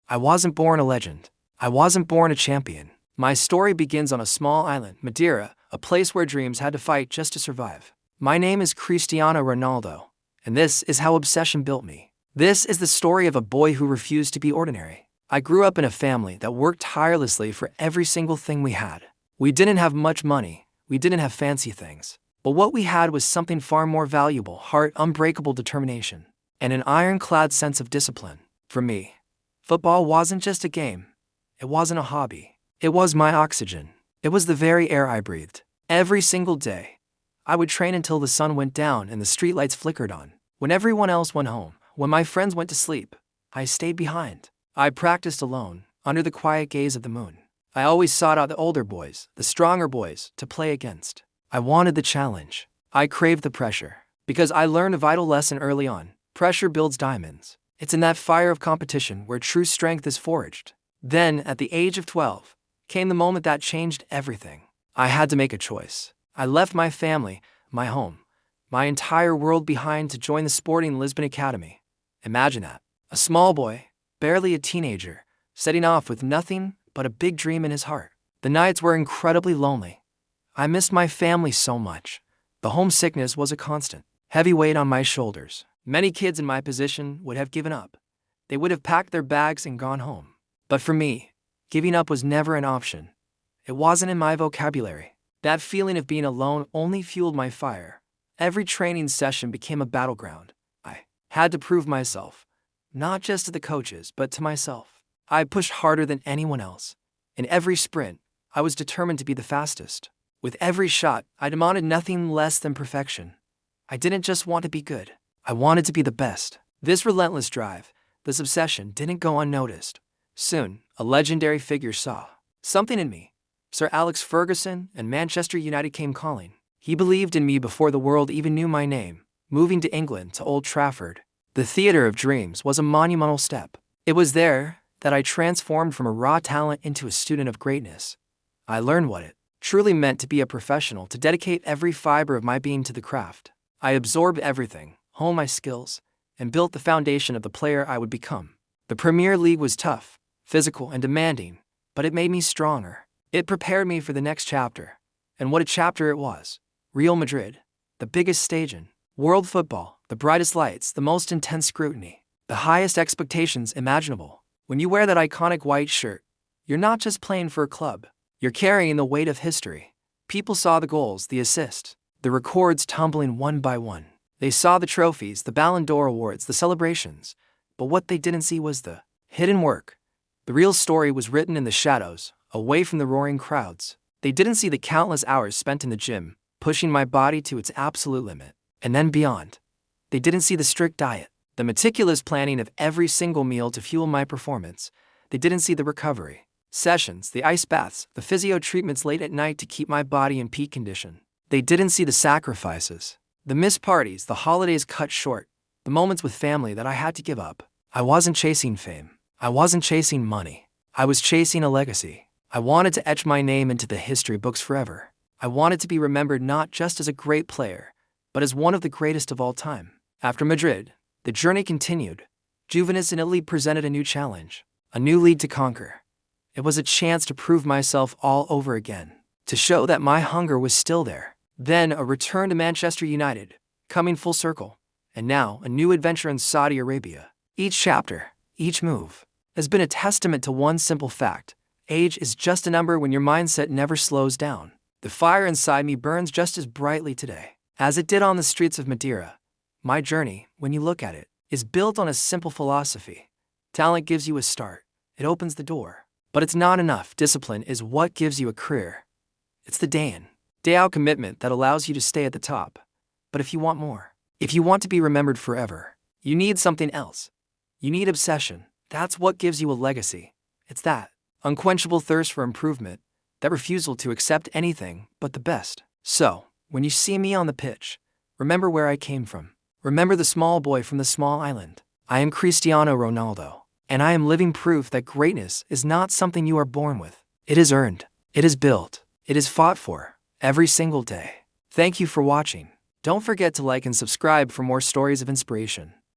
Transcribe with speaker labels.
Speaker 1: I wasn't born a legend. I wasn't born a champion. My story begins on a small island, Madeira, a place where dreams had to fight just to survive. My name is Cristiano Ronaldo, and this is how obsession built me. This is the story of a boy who refused to be ordinary. I grew up in a family that worked tirelessly for every single thing we had. We didn't have much money, we didn't have fancy things. But what we had was something far more valuable: heart, unbreakable determination, and an ironclad sense of discipline. For me, football wasn't just a game. It wasn't a hobby. It was my oxygen. It was the very air I breathed. Every single day, I would train until the sun went down and the streetlights flickered on. When everyone else went home, when my friends went to sleep, I stayed behind. I practiced alone, under the quiet gaze of the moon. I always sought out the older boys, the stronger boys, to play against. I wanted the challenge. I craved the pressure. Because I learned a vital lesson early on: pressure builds diamonds. It's in that fire of competition where true strength is forged. Then, at the age of 12, came the moment that changed everything. I had to make a choice. I left my family, my home, my entire world behind to join the Sporting Lisbon Academy. Imagine that. A small boy, barely a teenager, setting off with nothing but a big dream in his heart. The nights were incredibly lonely. I missed my family so much. The homesickness was a constant, heavy weight on my shoulders. Many kids in my position would have given up. They would have packed their bags and gone home. But for me, giving up was never an option. It wasn't in my vocabulary. That feeling of being alone only fueled my fire. Every training session became a battleground. I had to prove myself, not just to the coaches, but to myself. I pushed harder than anyone else. In every sprint, I was determined to be the fastest. With every shot, I demanded nothing less than perfection. I didn't just want to be good. I wanted to be the best. This relentless drive, this obsession, didn't go unnoticed. Soon, a legendary figure saw something in me. Sir Alex Ferguson and Manchester United came calling. He believed in me before the world even knew my name. Moving to England, to Old Trafford, the theater of dreams, was a monumental step. It was there that I transformed from a raw talent into a student of greatness. I learned what it truly meant to be a professional, to dedicate every fiber of my being to the craft. I absorbed everything, honed my skills, and built the foundation of the player I would become. The Premier League was tough, physical, and demanding, but it made me stronger. It prepared me for the next chapter. And what a chapter it was. Real Madrid, the biggest stage in world football, the brightest lights, the most intense scrutiny, the highest expectations imaginable. When you wear that iconic white shirt, you're not just playing for a club. You're carrying the weight of history. People saw the goals, the assists, the records tumbling one by one. They saw the trophies, the Ballon d'Or awards, the celebrations. But what they didn't see was the hidden work. The real story was written in the shadows, away from the roaring crowds. They didn't see the countless hours spent in the gym, pushing my body to its absolute limit, and then beyond. They didn't see the strict diet, the meticulous planning of every single meal to fuel my performance. They didn't see the recovery sessions, the ice baths, the physio treatments late at night to keep my body in peak condition. They didn't see the sacrifices, the missed parties, the holidays cut short, the moments with family that I had to give up. I wasn't chasing fame. I wasn't chasing money. I was chasing a legacy. I wanted to etch my name into the history books forever. I wanted to be remembered not just as a great player, but as one of the greatest of all time. After Madrid, the journey continued. Juventus in Italy presented a new challenge, a new league to conquer. It was a chance to prove myself all over again, to show that my hunger was still there. Then a return to Manchester United, coming full circle, and now a new adventure in Saudi Arabia. Each chapter, each move, has been a testament to one simple fact: age is just a number when your mindset never slows down. The fire inside me burns just as brightly today as it did on the streets of Madeira. My journey, when you look at it, is built on a simple philosophy. Talent gives you a start. It opens the door. But it's not enough. Discipline is what gives you a career. It's the day in, day out commitment that allows you to stay at the top. But if you want more, if you want to be remembered forever, you need something else. You need obsession. That's what gives you a legacy. It's that unquenchable thirst for improvement, that refusal to accept anything but the best. So, when you see me on the pitch, remember where I came from. Remember the small boy from the small island. I am Cristiano Ronaldo, and I am living proof that greatness is not something you are born with. It is earned. It is built. It is fought for every single day. Thank you for watching. Don't forget to like and subscribe for more stories of inspiration.